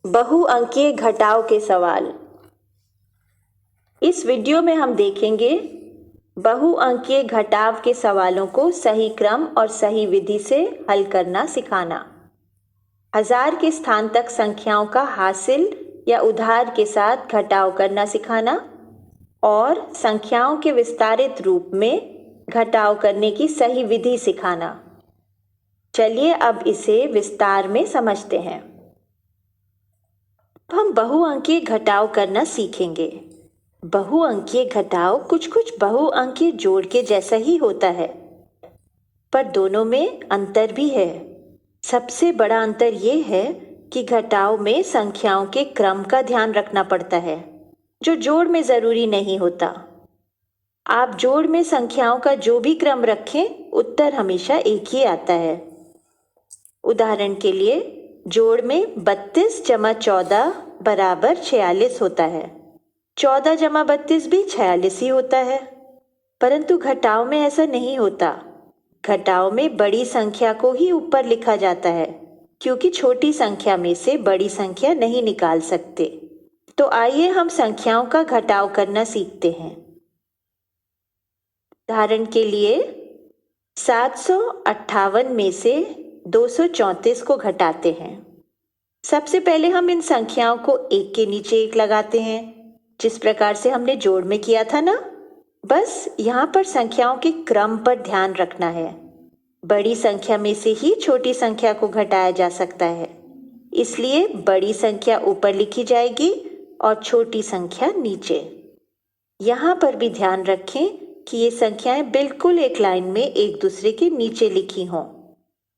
बहुअंकीय घटाव के सवाल। इस वीडियो में हम देखेंगे बहुअंकीय घटाव के सवालों को सही क्रम और सही विधि से हल करना सिखाना। 1000 के स्थान तक संख्याओं का हासिल या उधार के साथ घटाव करना सिखाना और संख्याओं के विस्तारित रूप में घटाव करने की सही विधि सिखाना। चलिए अब इसे विस्तार में समझते हैं। हम बहुअंकीय घटाव करना सीखेंगे। बहुअंकीय घटाव कुछ बहुअंकीय जोड़ के जैसा ही होता है, पर दोनों में अंतर भी है। सबसे बड़ा अंतर ये है कि घटाव में संख्याओं के क्रम का ध्यान रखना पड़ता है, जो जोड़ में जरूरी नहीं होता। आप जोड़ में संख्याओं का जो भी क्रम रखें, उत्तर हमेशा एक ही आता है। उदाहरण के लिए, जोड़ में 32 जमा 14 बराबर 46 होता है। 14 जमा 32 भी 46 ही होता है। परंतु घटाव में ऐसा नहीं होता। घटाव में बड़ी संख्या को ही ऊपर लिखा जाता है, क्योंकि छोटी संख्या में से बड़ी संख्या नहीं निकाल सकते। तो आइए हम संख्याओं का घटाव करना सीखते हैं। उदाहरण के लिए 758 में से 234 को घटाते हैं। सबसे पहले हम इन संख्याओं को एक के नीचे एक लगाते हैं, जिस प्रकार से हमने जोड़ में किया था ना। बस यहाँ पर संख्याओं के क्रम पर ध्यान रखना है। बड़ी संख्या में से ही छोटी संख्या को घटाया जा सकता है, इसलिए बड़ी संख्या ऊपर लिखी जाएगी और छोटी संख्या नीचे। यहाँ पर भी ध्यान रखें कि ये संख्याएं बिल्कुल एक लाइन में एक दूसरे के नीचे लिखी हों,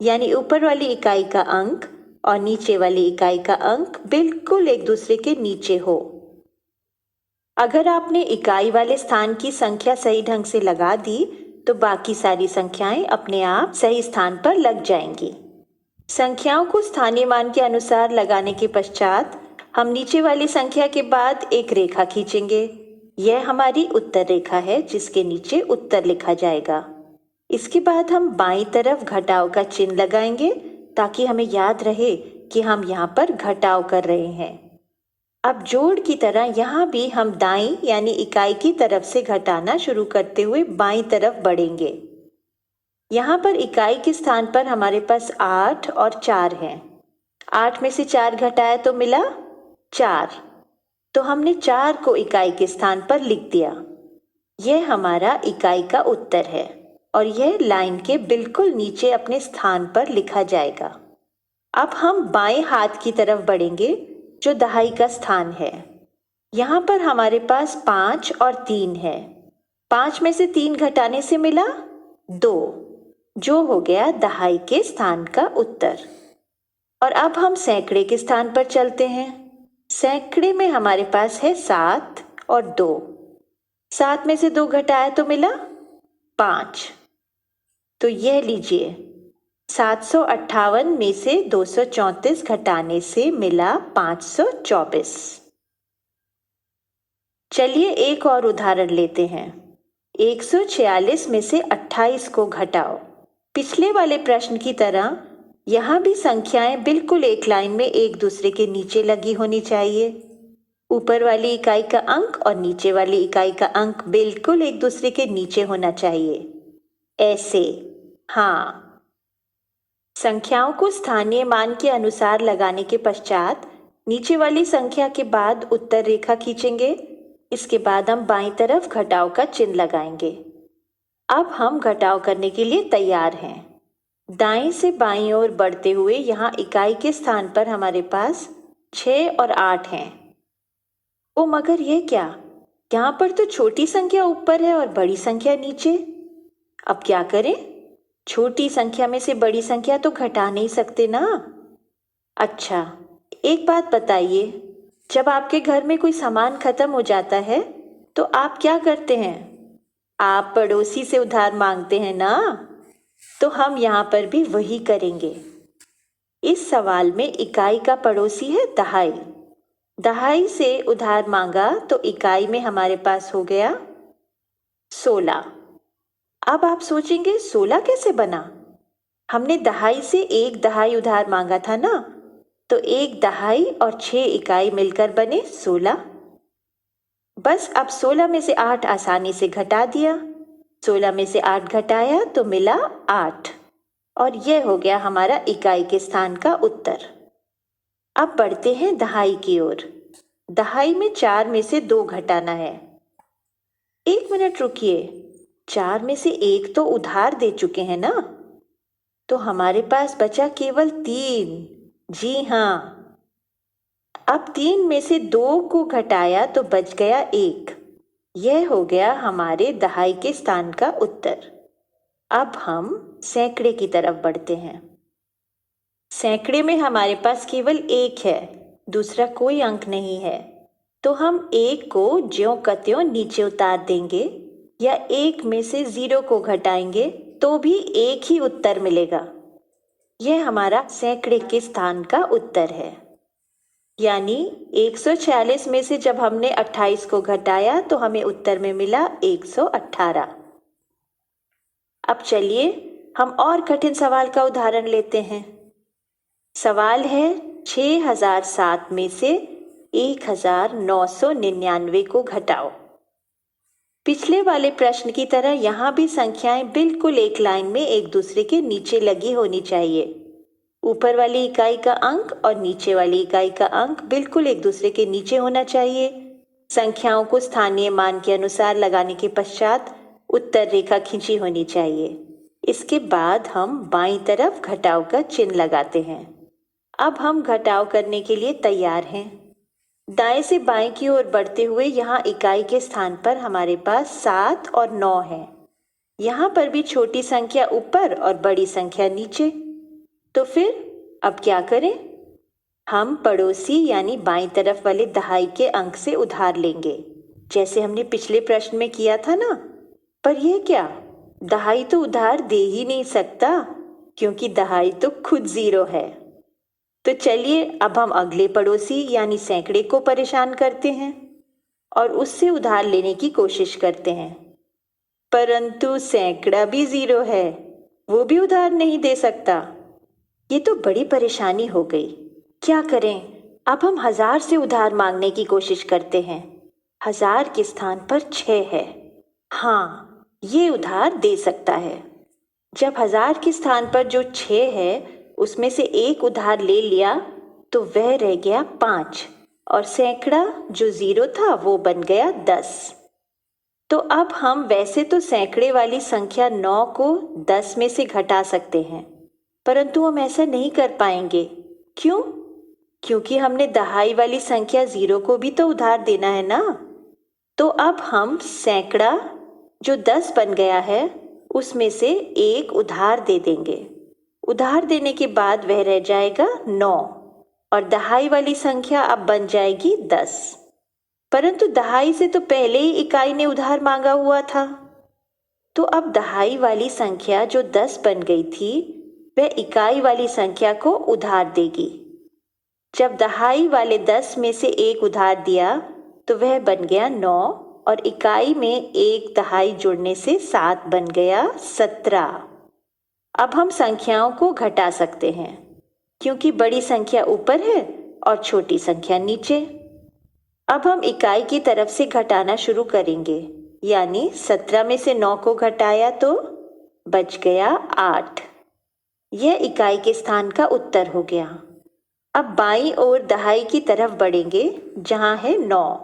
यानी ऊपर वाली इकाई का अंक और नीचे वाली इकाई का अंक बिल्कुल एक दूसरे के नीचे हो। अगर आपने इकाई वाले स्थान की संख्या सही ढंग से लगा दी, तो बाकी सारी संख्याएं अपने आप सही स्थान पर लग जाएंगी। संख्याओं को स्थानीय मान के अनुसार लगाने के पश्चात हम नीचे वाली संख्या के बाद एक रेखा खींचेंगे। यह हमारी उत्तर रेखा है, जिसके नीचे उत्तर लिखा जाएगा। इसके बाद हम बाईं तरफ घटाव का चिन्ह लगाएंगे, ताकि हमें याद रहे कि हम यहाँ पर घटाव कर रहे हैं। अब जोड़ की तरह यहाँ भी हम दाईं यानी इकाई की तरफ से घटाना शुरू करते हुए बाईं तरफ बढ़ेंगे। यहाँ पर इकाई के स्थान पर हमारे पास 8 और 4 हैं। 8 में से 4 घटाया तो मिला 4, तो हमने 4 को इकाई के स्थान पर लिख दिया। यह हमारा इकाई का उत्तर है और यह लाइन के बिल्कुल नीचे अपने स्थान पर लिखा जाएगा। अब हम बाएं हाथ की तरफ बढ़ेंगे, जो दहाई का स्थान है। यहाँ पर हमारे पास 5 और 3 है। 5 में से 3 घटाने से मिला 2, जो हो गया दहाई के स्थान का उत्तर। और अब हम सैकड़े के स्थान पर चलते हैं। सैकड़े में हमारे पास है 7 और 2। 7 में से 2 घटाया तो मिला 5। तो यह लीजिए, 758 में से 234 घटाने से मिला 524। चलिए एक और उदाहरण लेते हैं। 146 में से 28 को घटाओ। पिछले वाले प्रश्न की तरह यहाँ भी संख्याएं बिल्कुल एक लाइन में एक दूसरे के नीचे लगी होनी चाहिए। ऊपर वाली इकाई का अंक और नीचे वाली इकाई का अंक बिल्कुल एक दूसरे के नीचे होना चाहिए, ऐसे। हाँ, संख्याओं को स्थानीय मान के अनुसार लगाने के पश्चात नीचे वाली संख्या के बाद उत्तर रेखा खींचेंगे। इसके बाद हम बाईं तरफ घटाव का चिन्ह लगाएंगे। अब हम घटाव करने के लिए तैयार हैं। दाएं से बाईं ओर बढ़ते हुए यहाँ इकाई के स्थान पर हमारे पास 6 और 8 हैं। ओ मगर ये क्या, यहाँ पर तो छोटी संख्या ऊपर है और बड़ी संख्या नीचे। अब क्या करें? छोटी संख्या में से बड़ी संख्या तो घटा नहीं सकते ना। अच्छा, एक बात बताइए, जब आपके घर में कोई सामान खत्म हो जाता है तो आप क्या करते हैं? आप पड़ोसी से उधार मांगते हैं ना। तो हम यहाँ पर भी वही करेंगे। इस सवाल में इकाई का पड़ोसी है दहाई। दहाई से उधार मांगा तो इकाई में हमारे पास हो गया 16। अब आप सोचेंगे 16 कैसे बना? हमने दहाई से एक दहाई उधार मांगा था ना, तो 1 दहाई और 6 इकाई मिलकर बने 16। बस अब 16 में से 8 आसानी से घटा दिया। 16 में से 8 घटाया तो मिला 8 और यह हो गया हमारा इकाई के स्थान का उत्तर। अब बढ़ते हैं दहाई की ओर। दहाई में 4 में से 2 घटाना है। 1 मिनट रुकिए, 4 में से 1 तो उधार दे चुके हैं ना, तो हमारे पास बचा केवल 3। जी हाँ, अब 3 में से 2 को घटाया तो बच गया 1। यह हो गया हमारे दहाई के स्थान का उत्तर। अब हम सैकड़े की तरफ बढ़ते हैं। सैकड़े में हमारे पास केवल 1 है, दूसरा कोई अंक नहीं है, तो हम 1 को ज्यों का त्यों नीचे उतार देंगे या 1 में से 0 को घटाएंगे तो भी एक ही उत्तर मिलेगा। यह हमारा सैकड़े के स्थान का उत्तर है। यानी 146 में से जब हमने 28 को घटाया तो हमें उत्तर में मिला 118। अब चलिए हम और कठिन सवाल का उदाहरण लेते हैं। सवाल है 6007 में से 1999 को घटाओ। पिछले वाले प्रश्न की तरह यहाँ भी संख्याएं बिल्कुल एक लाइन में एक दूसरे के नीचे लगी होनी चाहिए। ऊपर वाली इकाई का अंक और नीचे वाली इकाई का अंक बिल्कुल एक दूसरे के नीचे होना चाहिए। संख्याओं को स्थानीय मान के अनुसार लगाने के पश्चात उत्तर रेखा खींची होनी चाहिए। इसके बाद हम बाईं तरफ घटाव का चिन्ह लगाते हैं। अब हम घटाव करने के लिए तैयार हैं। दाएं से बाएं की ओर बढ़ते हुए यहाँ इकाई के स्थान पर हमारे पास 7 और 9 है। यहाँ पर भी छोटी संख्या ऊपर और बड़ी संख्या नीचे। तो फिर अब क्या करें? हम पड़ोसी यानी बाईं तरफ वाले दहाई के अंक से उधार लेंगे, जैसे हमने पिछले प्रश्न में किया था ना। पर यह क्या, दहाई तो उधार दे ही नहीं सकता क्योंकि दहाई तो खुद 0 है। तो चलिए अब हम अगले पड़ोसी यानी सैकड़े को परेशान करते हैं और उससे उधार लेने की कोशिश करते हैं। परंतु सैकड़ा भी 0 है, वो भी उधार नहीं दे सकता। ये तो बड़ी परेशानी हो गई। क्या करें? अब हम 1000 से उधार मांगने की कोशिश करते हैं। 1000 के स्थान पर 6 है। हाँ, ये उधार दे सकता है। जब 1000 के स्थान पर जो 6 है उसमें से 1 उधार ले लिया तो वह रह गया 5 और सैकड़ा जो 0 था वो बन गया 10। तो अब हम वैसे तो सैकड़े वाली संख्या 9 को 10 में से घटा सकते हैं, परंतु हम ऐसा नहीं कर पाएंगे। क्यों? क्योंकि हमने दहाई वाली संख्या 0 को भी तो उधार देना है ना। तो अब हम सैकड़ा जो 10 बन गया है उसमें से 1 उधार दे देंगे। उधार देने के बाद वह रह जाएगा 9 और दहाई वाली संख्या अब बन जाएगी 10। परंतु दहाई से तो पहले ही इकाई ने उधार मांगा हुआ था। तो अब दहाई वाली संख्या जो 10 बन गई थी वह इकाई वाली संख्या को उधार देगी। जब दहाई वाले 10 में से 1 उधार दिया तो वह बन गया 9 और इकाई में 1 दहाई जुड़ने से 7 बन गया 17। अब हम संख्याओं को घटा सकते हैं क्योंकि बड़ी संख्या ऊपर है और छोटी संख्या नीचे। अब हम इकाई की तरफ से घटाना शुरू करेंगे, यानी 17 में से 9 को घटाया तो बच गया 8। यह इकाई के स्थान का उत्तर हो गया। अब बाईं ओर दहाई की तरफ बढ़ेंगे जहां है 9।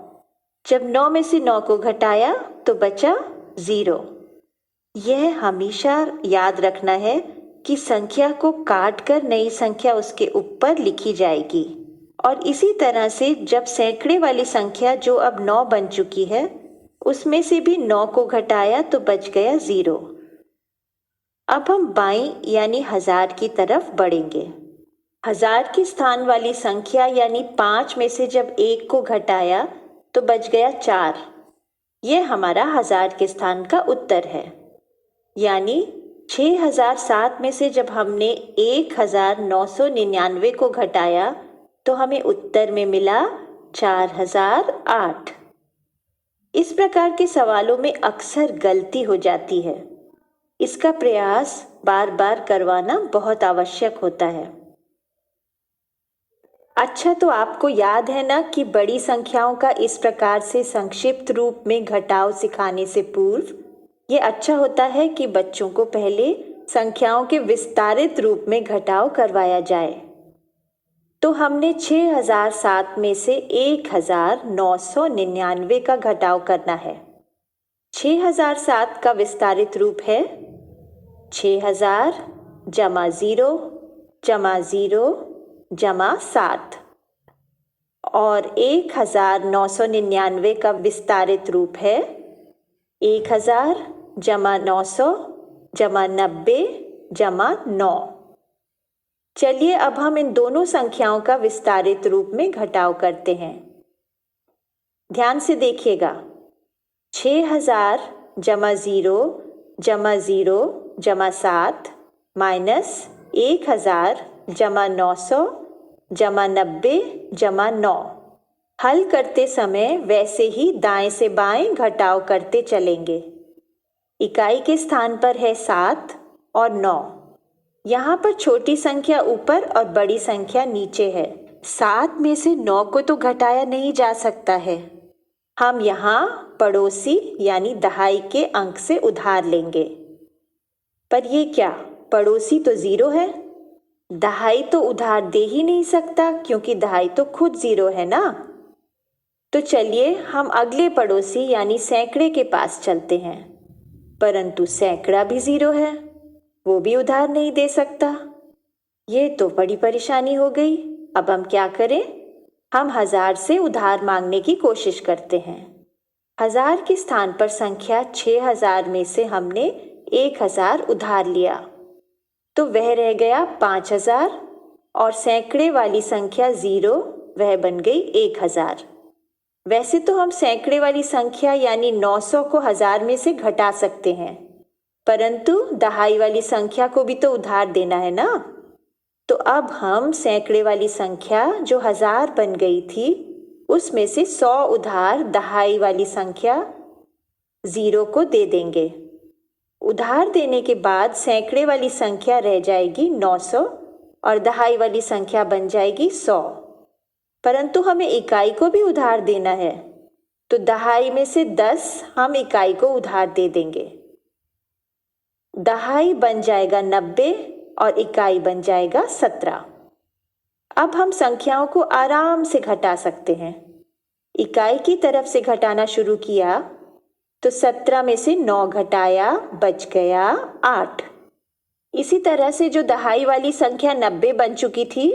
जब 9 में से 9 को घटाया तो बचा 0। यह हमेशा याद रखना है कि संख्या को काटकर नई संख्या उसके ऊपर लिखी जाएगी और इसी तरह से जब सैकड़े वाली संख्या जो अब 9 बन चुकी है उसमें से भी 9 को घटाया तो बच गया 0। अब हम बाईं यानी 1000 की तरफ बढ़ेंगे। 1000 के स्थान वाली संख्या यानी 5 में से जब 1 को घटाया तो बच गया 4। यह हमारा 1000 के स्थान का उत्तर है। यानी 6007 में से जब हमने 1999 को घटाया तो हमें उत्तर में मिला 4008। इस प्रकार के सवालों में अक्सर गलती हो जाती है। इसका प्रयास बार बार करवाना बहुत आवश्यक होता है। अच्छा, तो आपको याद है ना कि बड़ी संख्याओं का इस प्रकार से संक्षिप्त रूप में घटाव सिखाने से पूर्व ये अच्छा होता है कि बच्चों को पहले संख्याओं के विस्तारित रूप में घटाव करवाया जाए। तो हमने 6007 में से 1999 का घटाव करना है। 6007 का विस्तारित रूप है 6000 जमा 0 जमा 0 जमा 7 और 1999 का विस्तारित रूप है 1000 जमा 900 जमा 90 जमा 9। चलिए अब हम इन दोनों संख्याओं का विस्तारित रूप में घटाव करते हैं। ध्यान से देखिएगा, 6000 जमा 0 जमा 0 जमा 7 माइनस 1000 जमा 900 जमा 90 जमा 9। हल करते समय वैसे ही दाएं से बाएं घटाव करते चलेंगे। इकाई के स्थान पर है 7 और 9। यहाँ पर छोटी संख्या ऊपर और बड़ी संख्या नीचे है। 7 में से 9 को तो घटाया नहीं जा सकता है। हम यहाँ पड़ोसी यानी दहाई के अंक से उधार लेंगे। पर ये क्या, पड़ोसी तो 0 है, दहाई तो उधार दे ही नहीं सकता क्योंकि दहाई तो खुद 0 है ना। तो चलिए हम अगले पड़ोसी यानी सैकड़े के पास चलते हैं, परंतु सैकड़ा भी 0 है, वो भी उधार नहीं दे सकता। ये तो बड़ी परेशानी हो गई। अब हम क्या करें? हम 1000 से उधार मांगने की कोशिश करते हैं। 1000 के स्थान पर संख्या 6000 में से हमने 1000 उधार लिया, तो वह रह गया 5000 और सैकड़े वाली संख्या 0 वह बन गई 1000। वैसे तो हम सैकड़े वाली संख्या यानी 900 को 1000 में से घटा सकते हैं, परंतु दहाई वाली संख्या को भी तो उधार देना है ना। तो अब हम सैकड़े वाली संख्या जो 1000 बन गई थी उसमें से 100 उधार दहाई वाली संख्या 0 को दे देंगे। उधार देने के बाद सैकड़े वाली संख्या रह जाएगी 900 और दहाई वाली संख्या बन जाएगी 100। परंतु हमें इकाई को भी उधार देना है, तो दहाई में से 10 हम इकाई को उधार दे देंगे। दहाई बन जाएगा 90 और इकाई बन जाएगा 17। अब हम संख्याओं को आराम से घटा सकते हैं। इकाई की तरफ से घटाना शुरू किया तो 17 में से 9 घटाया, बच गया 8। इसी तरह से जो दहाई वाली संख्या 90 बन चुकी थी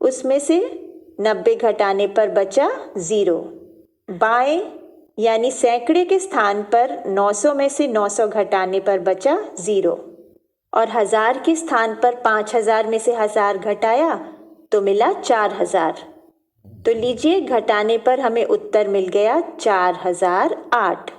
उसमें से 90 घटाने पर बचा 0। बाएं यानी सैकड़े के स्थान पर 900 में से 900 घटाने पर बचा 0 और 1000 के स्थान पर 5000 में से 1000 घटाया तो मिला 4000। तो लीजिए, घटाने पर हमें उत्तर मिल गया 4008।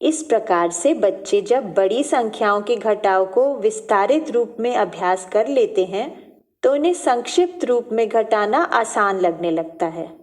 इस प्रकार से बच्चे जब बड़ी संख्याओं के घटाव को विस्तारित रूप में अभ्यास कर लेते हैं तो उन्हें संक्षिप्त रूप में घटाना आसान लगने लगता है।